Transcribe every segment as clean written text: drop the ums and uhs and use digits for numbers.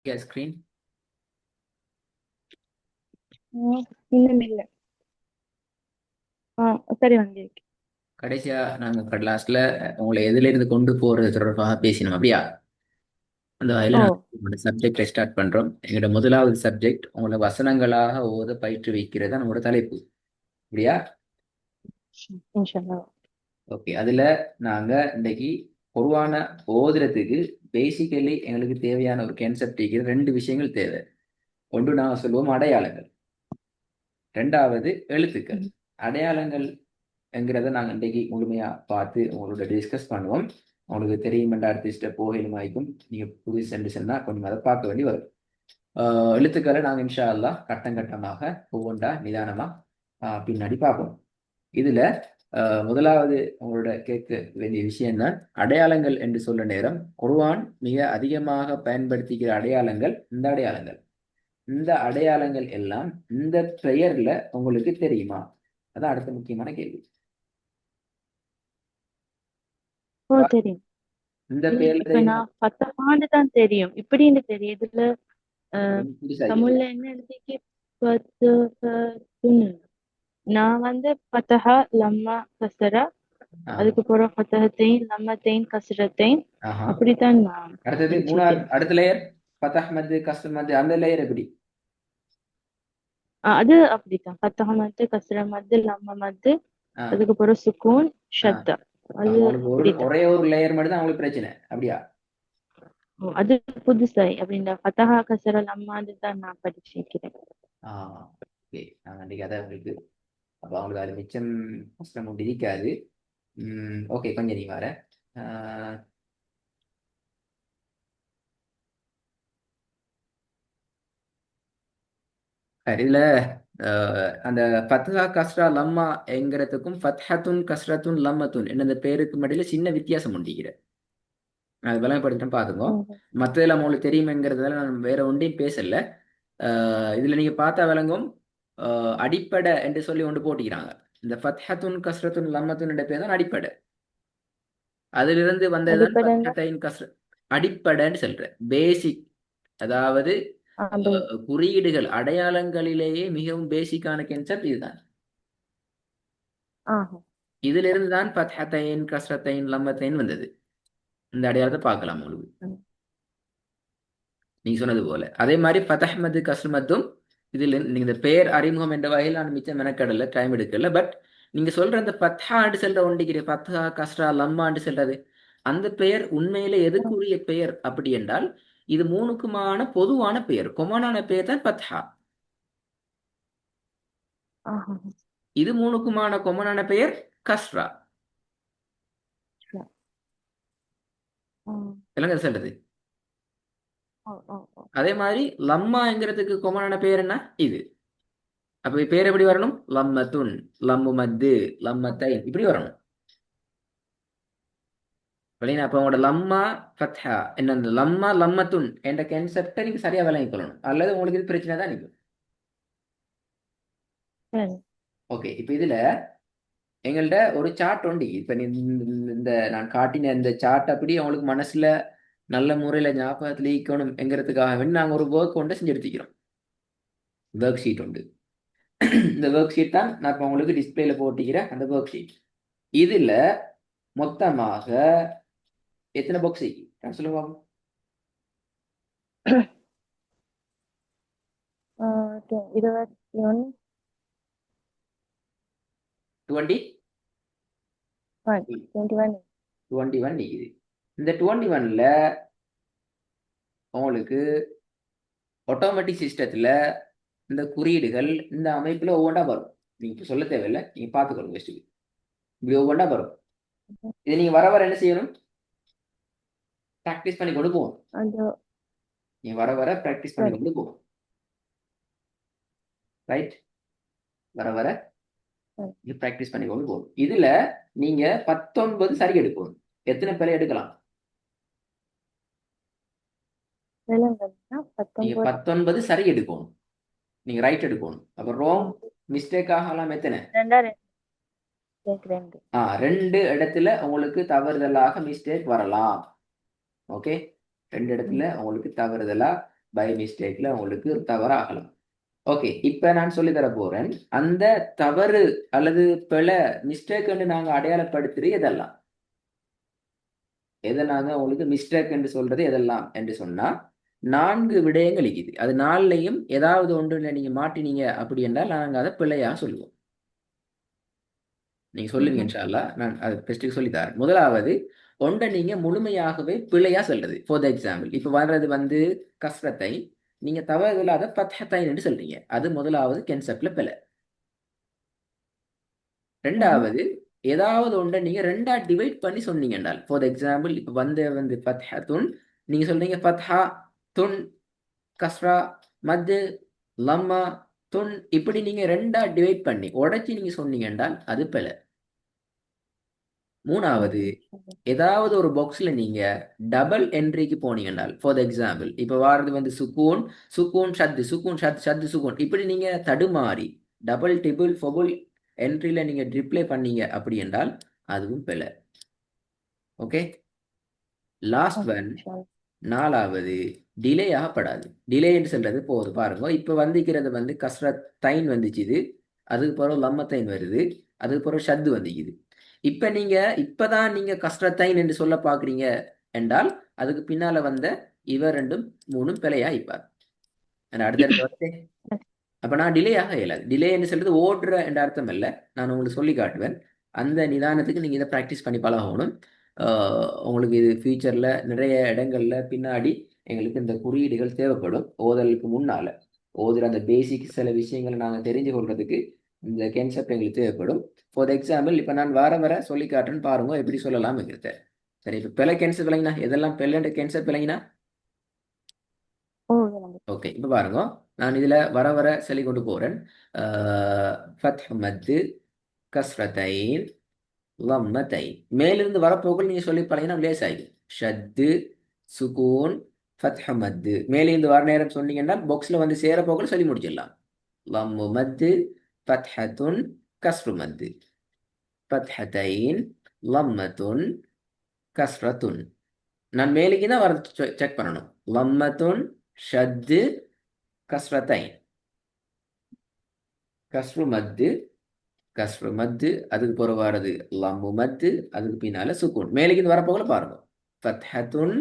Screen இன்னும் இல்ல. சரி வந்திருக்கு. கடைசியா நாங்க கடலாஸ்ல உங்களை எதுல இருந்து கொண்டு போறது தொடர்பாக பேசினோம் அப்படியா? அந்த வகையில ஓ. நாங்கள் சப்ஜெக்டை ஸ்டார்ட் பண்றோம். எங்களோட முதலாவது சப்ஜெக்ட் உங்களை வசனங்களாக ஓத பயிற்றுவிக்கிறது தான் நம்மளோட தலைப்பு. அப்படியா? இன்ஷால்லா. ஓகே. அதுல நாங்க இன்னைக்கு பொதுவான ஓதுறதுக்கு பேசிக்கலி எங்களுக்கு தேவையான ஒரு கான்செப்ட் ரெண்டு விஷயங்கள் தேவை. ஒன்று நாங்க சொல்லுவோம் அடையாளங்கள், ரெண்டாவது எழுத்துக்கள். ம். அடையாளங்கள் என்கிறத நாங்கள் இன்றைக்கு முழுமையா பார்த்து உங்களோட டிஸ்கஸ் பண்ணுவோம். உங்களுக்கு தெரியும் என்ற ஆர்டிஸ்ட போகையிலும் ஆயிக்கும். நீங்க புது சென்று சென்னா கொஞ்சம் அதை பார்க்க வேண்டி வரும். எழுத்துக்களை நாங்கள் இன்ஷா அல்லாஹ் கட்டம் கட்டமாக ஒவ்வொன்றா நிதானமா பின்னாடி பார்ப்போம். இதுல முதலாவது உங்களோட கேட்க வேண்டிய விஷயம்தான் அடையாளங்கள் என்று சொல்ல நேரம். குர்ஆன் மிக அதிகமாக பயன்படுத்திக்கிற அடையாளங்கள் இந்த அடையாளங்கள் எல்லாம் இந்த பெயர்ல உங்களுக்கு தெரியுமா? அதான் அடுத்த முக்கியமான கேள்வி. ஓ, தெரியும். இந்த இல்ல, பெயர்ல இப்ப தெரியுமா? நான் 10 ஆண்டு தான் தெரியும். இப்படின்னு தெரியும். இதுல கொஞ்சம் புதுசா இருக்குது. தமிழ்ல என்ன எழுதிக்கு? பத்துன்னு. நான் வந்து பத்தஹா லம்மா கசரா, ஆ, அதுக்கு பிறகு பத்தகத்தையும் லம்மத்தையும் கசரத்தையும், ஆஹா. அப்படித்தான் நான் அடுத்தது மூணாவது படிச்சிருக்கேன். அடுத்த லேயர் ஃபதஹ் மது கஸ்ர் மது அந்த லேயர் எப்படி? அது அப்படித்தான். பத்தக மத்து, கசர மத்து, லம்ம மத்து, ஆ, அதுக்கு பிறகு சுக்கூன், ஆ. ஷத்தா. அது உங்களுக்கு அப்படித்தான். ஒரே ஒரு லேயர் மட்டும் தான் உங்களுக்கு பிரச்சனை அப்படியா? ஓ, அது புதுசாய் அப்படின்ற ஃபதஹா கசரல் அம்மான்னு தான் நான் படிச்சிருக்கிறேன். ஆ, ஓகே. நாங்கள் அன்றைக்கி அதை உங்களுக்கு அப்போ அவங்களுக்கு அது மிச்சம் கஷ்டம் ஒன்று இருக்காது. ஓகே, கொஞ்சம் நீ வர இதுல அந்த ஃபத்ஹா கஸ்ரா லம்மா என்கிறதுக்கும் ஃபத்ஹத்துன் கஸ்ரத்துன் லம்மத்துன் என்ன இந்த பேருக்கு மடியில சின்ன வித்தியாசம் உண்டிக்கிற. நான் அது விளங்கப்படுத்திட்டேன் பார்த்துக்கோ. ம். மற்றதெல்லாம் உங்களுக்கு தெரியுமேங்கிறதால நான் வேற ஒன்றையும் பேசல. இதுல நீங்க பார்த்தா விளங்கும். அடிப்படை என்று சொல்லி ஒன்று போட்டிக்கிறாங்க. இந்த ஃபத்ஹத்துன் கஸ்ரத்துன் லம்மத்துன் என்ற பேர் தான் அடிப்படை. அதிலிருந்து வந்ததுதான் அடிப்படைன்னா ஃபத்ஹத்தைன் கஸ்ர. அடிப்படைன்னு சொல்றேன், பேசிக். அதாவது அப்படி. குறியீடுகள் அடையாளங்களிலேயே மிகவும் பேசிக்கான கன்செப்ட் இதுதான். ஆஹா. இதிலிருந்து தான் ஃபத்ஹத்தைன் கஸ்ரத்தைன் லம்மத்தைன் வந்தது. இந்த அடையாளத்தை பார்க்கலாம் உங்களுக்கு. ம். நீங்க சொன்னது போல அதே மாதிரி ஃபதஹ்மது கஸ்மத்தும் இதில் நீங்க இந்த பெயர் அறிமுகம் என்ற வகையில் நான் மிச்சம் மெனக்கடல டைம் எடுக்கல. பட் நீங்க சொல்ற அந்த பத்ஹாண்டு செல்ற ஒண்டிக்கிற பத்ஹா கஸ்ரா லம்மாண்டு செல்றது அந்த பெயர் உண்மையில எதுக்குரிய பெயர் அப்படி என்றால் இது மூணுக்குமான பொதுவான பெயர், கொமனான பெயர் தான் பத்ஹா. ஆஹா. இது மூணுக்குமான கொமனான பெயர் கஸ்ரா. சரி. ஆ. இல்லைங்க சொல்றது. ஓ, ஓ, ஓ. அதே மாதிரி லம்மாங்கிறதுக்கு கொமனான பெயர் என்ன? இது. அப்ப பேர் எப்படி வரணும்? லம்மத்துன், லம்மு மத்து, ஆ. லம்மத்தை இப்படி வரணும். விளங்கினா? அப்போ உங்களோட லம்மா ஃபத்ஹா என்ன இந்த லம்மா லம்மத்துன் என்ற கான்செப்டை நீங்க சரியா விளங்கிக் கொள்ளணும். அல்லது உங்களுக்கு இது பிரச்சனை தான் நிற்கும். சரி. ஓகே. இப்போ இதுல எங்கள்கிட்ட ஒரு சார்ட் உண்டு. இப்ப இந்த நான் காட்டின இந்த சார்ட் அப்படி உங்களுக்கு மனசுல நல்ல முறையில ஞாபகத்துல ஈக்கணும் என்கிறதுக்காக வேண்டி நாங்க ஒரு ஒர்க் ஒன்று செஞ்சு எடுத்துக்கிறோம். ஒர்க் ஷீட் உண்டு. இந்த ஒர்க் ஷீட் தான் நான் இப்போ உங்களுக்கு டிஸ்பிளேல போட்டிக்கிறேன். அந்த ஒர்க் ஷீட் இதுல மொத்தமாக எத்தனை பாக்ஸ் நான் சொல்லுங்க. ஆ, 21. 20 21. 21 நிக்குது. இந்த 21ல உங்களுக்கு ஆட்டோமேட்டிக் சிஸ்டத்துல இந்த குறியீடுகள் இந்த அமைப்புல ஒவ்வொன்றா வரும். நீங்க இப்ப சொல்ல தேவையில்லை, நீங்க பார்த்துக்கணும் ஃபர்ஸ்ட். இப்படி ஒவ்வொன்றா வரும். இதை நீங்க வர வர என்ன செய்யணும்? ப்ராக்டிஸ் பண்ணி கொண்டு போகணும். அது. நீங்க வர வர ப்ராக்டிஸ் பண்ணி சரி. கொண்டு போகணும். ரைட்? வர வர சரி. நீங்க ப்ராக்டிஸ் பண்ணி கொண்டு போகணும். இதுல நீங்க 19 சரி எடுக்கணும். எத்தனை பேரை எடுக்கலாம்? விலங்குன்னா நீங்க 19. 19 சரி எடுக்கணும். நீங்க ரைட் எடுக்கணும். அப்ப ஆ. ரோங் மிஸ்டேக் ஆகலாம் எத்தனை? ரெண்டா ரெண்டு. ரெண்டு. ரெண்டு இடத்துல உங்களுக்கு தவறுதலாக மிஸ்டேக் வரலாம். ஓகே. ரெண்டு இடத்துல ம். உங்களுக்கு தவறுதலா பை மிஸ்டேக்ல உங்களுக்கு தவறாகலாம். ஓகே, இப்ப நான் சொல்லி தர போறேன். அந்த தவறு அல்லது பிழை மிஸ்டேக்னு நாங்க அடையாளப்படுத்துறது எதெல்லாம், எதை நாங்க உங்களுக்கு மிஸ்டேக் என்று சொல்றது எதெல்லாம் என்று சொன்னா 4 விடயங்கள் இருக்குது. அது 4லையும் ஏதாவது ஒன்றுல நீங்க மாட்டினீங்க அப்படி என்றால் நாங்க அதை பிழையா சொல்லுவோம். நீங்க சொல்லுவீங்க இன்ஷா அல்லாஹ். நான் அது பெஸ்ட்டுக்கு சொல்லி தரேன். முதலாவது ஒன்றை நீங்க முழுமையாகவே பிழையா சொல்றது. ஃபார் த எக்ஸாம்பிள் இப்ப வர்றது கஸ்ரத்தை நீங்க தவறுதலா அதை ஃபத்ஹத்தைன் என்று சொல்றீங்க. அது முதலாவது கன்செப்ட்ல பிழை. ரெண்டாவது ஏதாவது ஒன்றை நீங்க ரெண்டா டிவைட் பண்ணி சொன்னீங்க என்றால், ஃபார் எக்ஸாம்பிள் இப்ப ஃபத்ஹத்துன் நீங்க சொல்றீங்க ஃபத்ஹா துன் கஸ்ரா மத்து லம்மா துன், இப்படி நீங்க ரெண்டா டிவைட் பண்ணி உடைச்சி நீங்க சொன்னீங்க என்றால் அது பிழை. மூணாவது ஏதாவது ஒரு பாக்ஸ்ல நீங்க டபுள் என்ட்ரிக்கு போனீங்கன்னால், ஃபார் எக்ஸாம்பிள் இப்ப வாரது சுக்கூன் சுக்கூன் ஷத்து சுக்கூன் ஷத் ஷத்து சுக்கூன், இப்படி நீங்க தடுமாறி டபுள் டிபிள் ஃபபுல் என்ட்ரில நீங்க ரிப்ளை பண்ணீங்க அப்படி என்றால் அதுவும் பிழை. ஓகே, லாஸ்ட் ஒன் நாலாவது டிலே ஆகப்படாது. டிலே என்று சொல்றது போகுது பாருங்க. இப்ப வந்திருக்கிறது கஸ்ரத் தைன் வந்துச்சு, இது அதுக்கு பிறகு லம்மத்தைன் வருது, அதுக்கு பிறகு ஷத்து வந்துக்குது. இப்ப நீங்க இப்பதான் நீங்க கஸ்ரத்தைன் என்று சொல்ல பாக்குறீங்க என்றால் அதுக்கு பின்னால வந்த இவர் ரெண்டும் மூணும் பிழையா இப்பார். அடுத்தடுத்த வந்து அப்ப நான் டிலே ஆக இயலாது. டிலே என்று சொல்றது ஓடுற என்ற அர்த்தம் அல்ல. நான் உங்களுக்கு சொல்லி காட்டுவேன். அந்த நிதானத்துக்கு நீங்க இதை ப்ராக்டிஸ் பண்ணி பழகணும். உங்களுக்கு இது ஃபியூச்சர்ல நிறைய இடங்கள்ல பின்னாடி எங்களுக்கு இந்த குறியீடுகள் தேவைப்படும். ஓதலுக்கு முன்னால ஓதுற அந்த பேசிக் சில விஷயங்களை நாங்கள் தெரிஞ்சு கொள்றதுக்கு இந்த கன்செப்ட் எங்களுக்கு தேவைப்படும். ஃபார் எக்ஸாம்பிள் இப்ப நான் வர சொல்லி காட்டுறேன்னு பாருங்க எப்படி சொல்லலாம்ங்கிறத. சரி, இப்ப பிழை கேன்சல் விளங்கினா எதெல்லாம் பிழைன்ற கேன்சல் விளங்கினா ஓகே. இப்ப பாருங்க, நான் இதுல வர சொல்லி கொண்டு போறேன். ஃபத்ஹ் மத்து கஸ்ரத்தைன் லம்மத்தைன், மேலிருந்து வரப்போக்கள் நீங்க சொல்லி பழகினா லேஸ் ஆகிடும். ஷத்து சுகூன் ஃபத்ஹ் மத்து, மேலிருந்து வர நேரம் சொன்னீங்கன்னா பாக்ஸ்ல வந்து சேர போக்கள் சொல்லி முடிச்சிடலாம். லம்மு மத்து ஃபத்ஹத்துன் கஸ்ரு மத்து ஃபத்ஹத்தைன் லம்மத்துன் கஸ்ரத்துன். நான் மேலுக்கு தான் வர செக் பண்ணணும். லம்மத்துன் ஷத்து கஸ்ரத்தைன் கஸ்ரு மத்து கஸ்ரு மத்து, அதுக்கு பிறகு வர்றது லம்மு மத்து, அதுக்கு பின்னால சுக்கூன். மேலுக்கு இது வரப்போகல பாருங்க. ஃபத்ஹத்துன்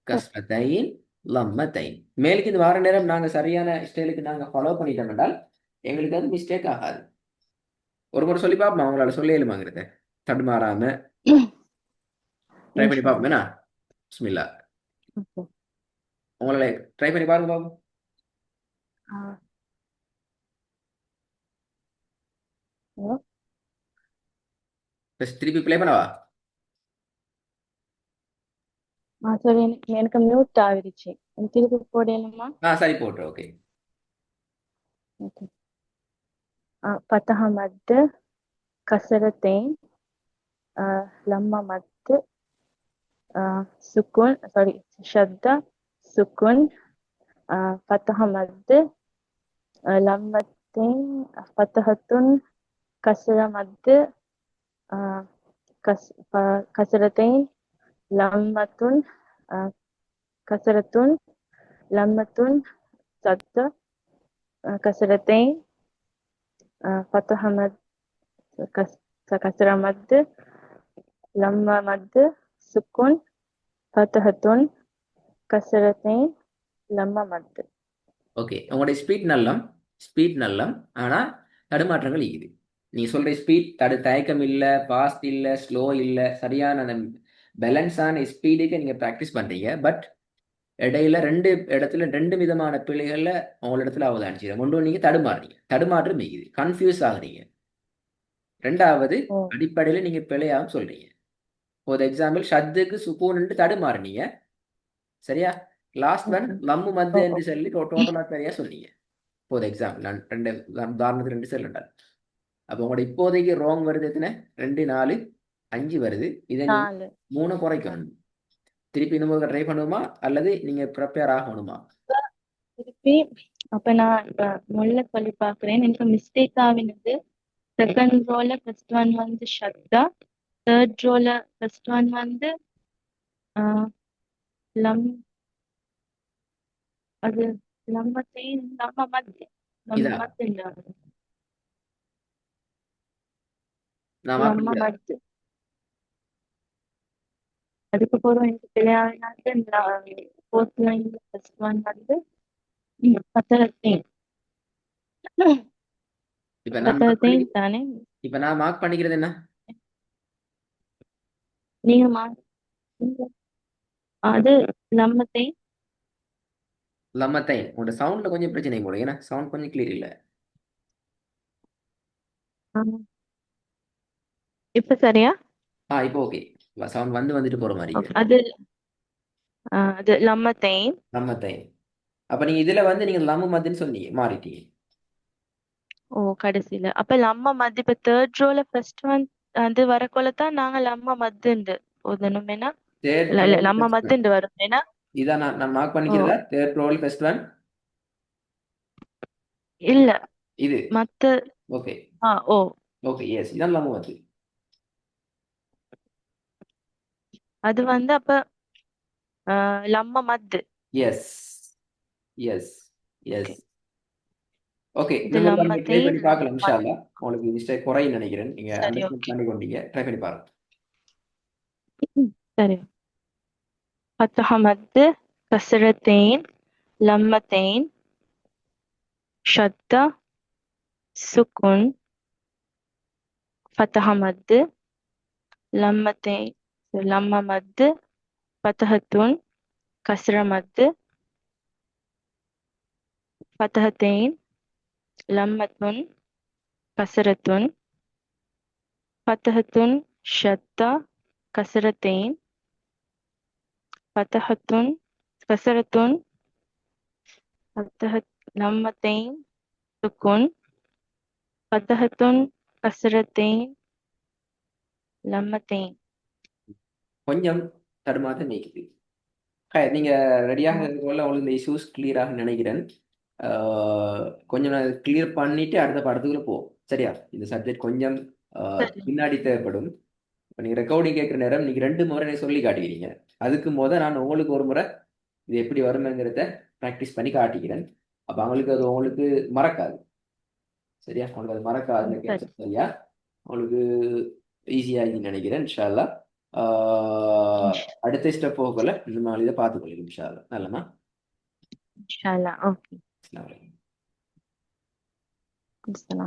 கஸ்ரத்தைன் லம்மத்தைன். மேலுக்கு இது வர நேரம் நாங்க சரியான ஸ்டைலுக்கு நாங்க ஃபாலோ பண்ணிட்டோம் என்றால் எங்களுக்கு அது மிஸ்டேக் ஆகாது. ஒரு முறை சொல்லி பார்ப்போம், அவங்களால சொல்ல இயலுமாங்கிறத தடுமாறாம ட்ரை பண்ணி பார்ப்போம். என்ன பிஸ்மில்லா, உங்களால ட்ரை பண்ணி பாருங்க பாப்போம். திருப்பி ப்ளே பண்ணவா? சரி, எனக்கு மியூட் ஆகிடுச்சு. திருப்பி போடணுமா? சரி போட்டு. ஓகே, ஃபத்ஹா மத்து கஸ்ரத்தைன் லம்மா மத்து சுக்குன் சாரி ஷத்தா சுக்குன் ஃபத்ஹா மத்து லம்மத்தைன் ஃபத்ஹத்துன் கஸ்ர மத்து கஸ்ரத்தைன் லம்மத்துன் கஸ்ரத்துன் லம்மத்துன் சத்த கஸ்ரத்தைன் ஃபத்ஹா மத் கஸ்ர மத்து லம்ம மத்து சுக்குன் ஃபத்ஹத்துன் கஸ்ரத்தைன் லம்ம மத்து. ஓகே, உங்களுடைய ஸ்பீட் நல்லம் ஆனா தடுமாற்றங்கள் இருக்குது. நீ சொல்ற ஸ்பீட் தயக்கம் இல்லை, ஃபாஸ்ட் இல்லை, ஸ்லோ இல்லை, சரியான அந்த பேலன்ஸான ஸ்பீடுக்கு நீங்க ப்ராக்டிஸ் பண்றீங்க. பட் இடையில ரெண்டு விதமான பிழைகள்ல உங்களோட இடத்துல அவதானிச்சு. ஒன்று நீங்க தடுமாற்றம் மிகுது, கன்ஃபியூஸ் ஆகுறீங்க. ரெண்டாவது அடிப்படையில நீங்க பிழையாகவும் சொல்றீங்க. ஒரு எக்ஸாம்பிள் ஷத்துக்கு சுக்கூன் தடுமாறினீங்க, சரியா? லாஸ்ட் ஒன் லம்மு மத்து என்று சொல்லி டோட்டலா சரியா சொன்னீங்க. ஃபார் எக்ஸாம்பிள் நான் உதாரணத்துக்கு 2 சொல்லிட்டேன். அப்போ உங்களோட இப்போதைக்கு ராங் வருது எத்தனை? 2 4 5 வருது. இதை நீங்க 3 குறைக்கணும். திருப்பி இன்னும் ட்ரை பண்ணுவோமா அல்லது நீங்க ப்ரிப்பேர் ஆகணுமா? திருப்பி அப்ப நான் முள்ள சொல்லி பாக்குறேன். எனக்கு மிஸ்டேக் ஆகினது செகண்ட் ரோல ஃபர்ஸ்ட் ஒன் ஷத்தா, தேர்ட் ரோல ஃபர்ஸ்ட் ஒன் லம் அது லம்மத்தைன் லம்ம மத்து இதா லம்ம மத்து இல்ல நான் மார்க் லம்ம பண்ணிக்கிறேன். மத்து அதுக்கப்புறம் எனக்கு தெரியாதது இந்த ஃபோர்த் லைன்ல ஃபர்ஸ்ட் ஒன் வந்து பத்தகத்தைன் இப்ப நான் மார்க் பத்தகத்தைன் பண்ணிக்கிறேன். தானே இப்ப நான் மார்க் பண்ணிக்கிறது என்ன? நீங்க அது லம்மத்தைன் லம்மத்தைன். உங்களோட சவுண்ட்ல கொஞ்சம் பிரச்சனை போல, ஏன்னா சவுண்ட் கொஞ்சம் கிளியர் இல்ல. இப்ப சரியா இப்போ ஓகே. சவுண்ட் வந்துட்டு போற மாதிரி ஓகே அது லம்மத்தைன் லம்மத்தைன். அப்ப நீங்க இதுல நீங்க லம்மு மத்துன்னு சொன்னீங்க, மாறிட்டீங்க. ஓ கடைசியில அப்ப லம்ம மத்து இப்ப தேர்ட் ரோல ஃபர்ஸ்ட் ஒன் அது வரக்குள்ள தான் நாங்க லம்ம மத்துண்டு போதணுமேனா தேர்ட் இல்ல இல்ல ரோல் லம்ம ஃபர்ஸ்ட் ஒன். மத்துண்டு வருமேனா இதான் நான் மார்க் ஓ பண்ணிக்கிறதா? தேர்ட் ரோல் ஃபர்ஸ்ட் ஒன் இல்ல இது. மத்த ஓகே ஓ ஓகே, எஸ், இதான் லம்மு மத்து. அது வந்து அப்ப லம்ம மத்து yes yes okay yes. Okay, இது இன்னும் ஒரு வாட்டி ட்ரை லம்மத்தைன் பண்ணி லம்ம பார்க்கலாம் இன்ஷா மத்து அல்லாஹ். உங்களுக்கு மிஸ்டேக் குறையும் நினைக்கிறேன், நீங்க சரி அண்டர்ஸ்டாண்ட் ஓகே பண்ணி கொண்டீங்க. ட்ரை பண்ணி பாருங்க. சரி فتح مد كسرتين لمتين شدة سكون فتح مد لمتين لم مد فتحة كسر مد فتحتين لمة كسرة فتحة شدة كسرتين فتحة كسرة فتحة لمتين سكون فتحة كسرتين لمتين கொஞ்சம் தடுமாற்றம் நீக்குது. நீங்க ரெடியாக இருக்கக்குள்ள உங்களுக்கு இந்த இஷ்யூஸ் கிளியராக நினைக்கிறேன். கொஞ்சம் நான் கிளியர் பண்ணிட்டு அடுத்த படத்துக்குள்ள போவோம். சரியா? இந்த சப்ஜெக்ட் கொஞ்சம் சரி பின்னாடி தேவைப்படும். இப்போ நீங்கள் ரெக்கார்டிங் கேட்குற நேரம் நீங்கள் 2 முறை எனக்கு சொல்லி காட்டிக்கிறீங்க. அதுக்கு நான் உங்களுக்கு ஒரு முறை இது எப்படி வருமேங்கிறத ப்ராக்டிஸ் பண்ணி காட்டிக்கிறேன். அப்போ அவங்களுக்கு அது உங்களுக்கு மறக்காது. சரியா? அவங்களுக்கு அது மறக்காதுன்னு சரி கேட்க சரியா? அவங்களுக்கு ஈஸியாக நினைக்கிறேன் இன்ஷா அல்லாஹ். அடுத்த ஸ்டெப் போகல இந்த மாதிரி இதை பார்த்துக்கொள்ளுங்க இன்ஷா அல்லாஹ். நல்லமா? إن شاء الله أوكي அஸ்ஸலாமு அலைக்கும். السلام